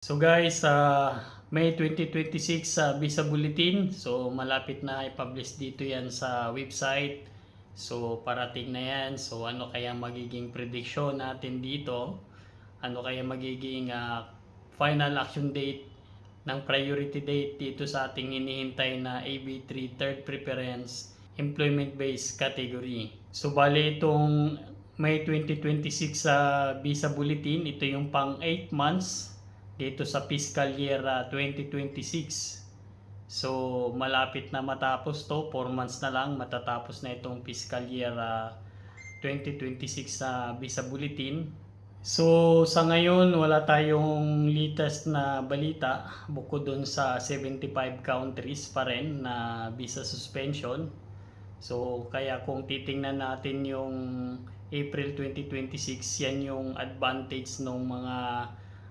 So guys, May 2026 sa Visa Bulletin. So malapit na i-publish dito yan sa website. So parating na yan. So ano kaya magiging prediction natin dito? Ano kaya magiging final action date ng priority date dito sa ating hinihintay na AB3 Third Preference Employment Based Category. So bali itong May 2026 sa Visa Bulletin, ito yung pang 8 months dito sa fiscal year 2026. So malapit na matapos to, 4 months na lang matatapos na itong fiscal year 2026 sa Visa Bulletin. So sa ngayon wala tayong latest na balita bukod dun sa 75 countries pa rin na visa suspension. So kaya kung titingnan natin yung April 2026, yan yung advantage ng mga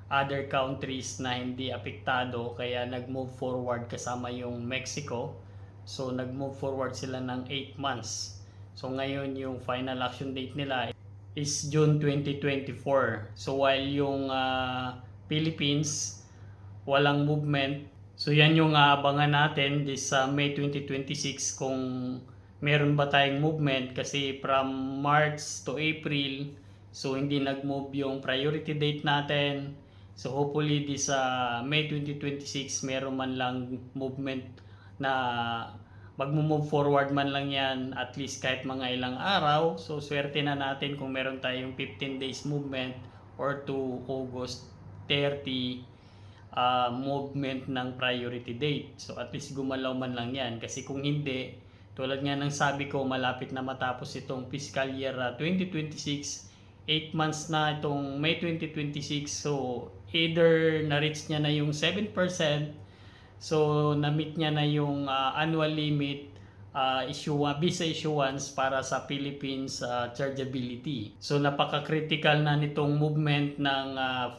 other countries na hindi apektado, kaya nag-move forward kasama yung Mexico. So nag-move forward sila ng 8 months. So ngayon yung final action date nila is June 2024. So while yung Philippines walang movement, so yan yung aabangan natin this May 2026 kung meron ba tayong movement, kasi from March to April so hindi nag-move yung priority date natin. So hopefully this May 2026 meron man lang movement na magmo-move forward man lang yan, at least kahit mga ilang araw. So swerte na natin kung meron tayong 15 days movement or to August 30 movement ng priority date. So at least gumalaw man lang yan, kasi kung hindi, tulad nga ng sabi ko, malapit na matapos itong fiscal year 2026. 8 months na itong May 2026. So either na-reach niya na yung 7%, so na-meet niya na yung annual limit visa issuance para sa Philippines chargeability. So napaka-critical na nitong movement ng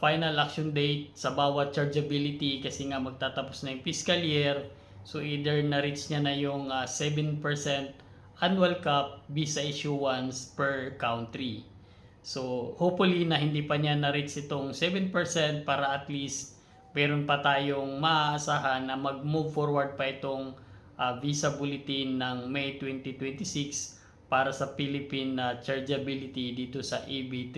final action date sa bawat chargeability, kasi nga magtatapos na yung fiscal year. So either na-reach niya na yung 7% annual cap visa issuance per country. So hopefully na hindi pa niya na-reach itong 7% para at least meron pa tayong maaasahan na mag-move forward pa itong Visa Bulletin ng May 2026 para sa Philippine chargeability dito sa AB3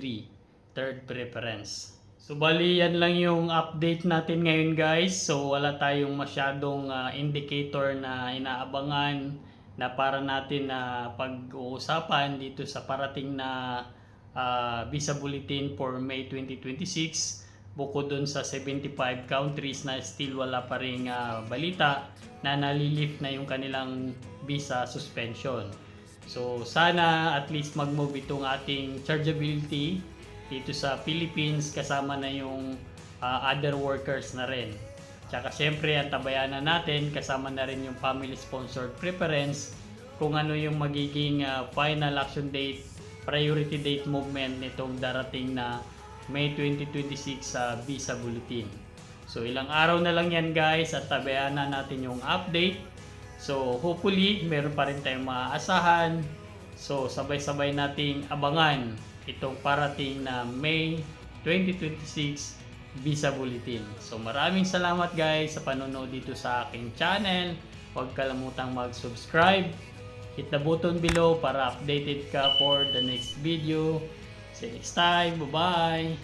Third Preference. So bali yan lang yung update natin ngayon guys. So wala tayong masyadong indicator na inaabangan na para natin na pag-uusapan dito sa parating na Visa Bulletin for May 2026, bukod dun sa 75 countries na still wala pa ring balita na nalilift na yung kanilang visa suspension. So sana at least mag-move itong ating chargeability dito sa Philippines, kasama na yung other workers na rin. Tsaka syempre ang tabayanan natin, kasama na rin yung family sponsored preference, kung ano yung magiging final action date, priority date movement nitong darating na May 2026 sa Visa Bulletin. So ilang araw na lang yan guys, at tabayanan natin yung update. So hopefully meron pa rin tayong maaasahan. So sabay-sabay nating abangan itong parating na May 2026 Visa Bulletin. So maraming salamat guys sa panonood dito sa aking channel. Huwag kalimutang mag-subscribe. Hit the button below para updated ka for the next video. See you next time. Bye-bye!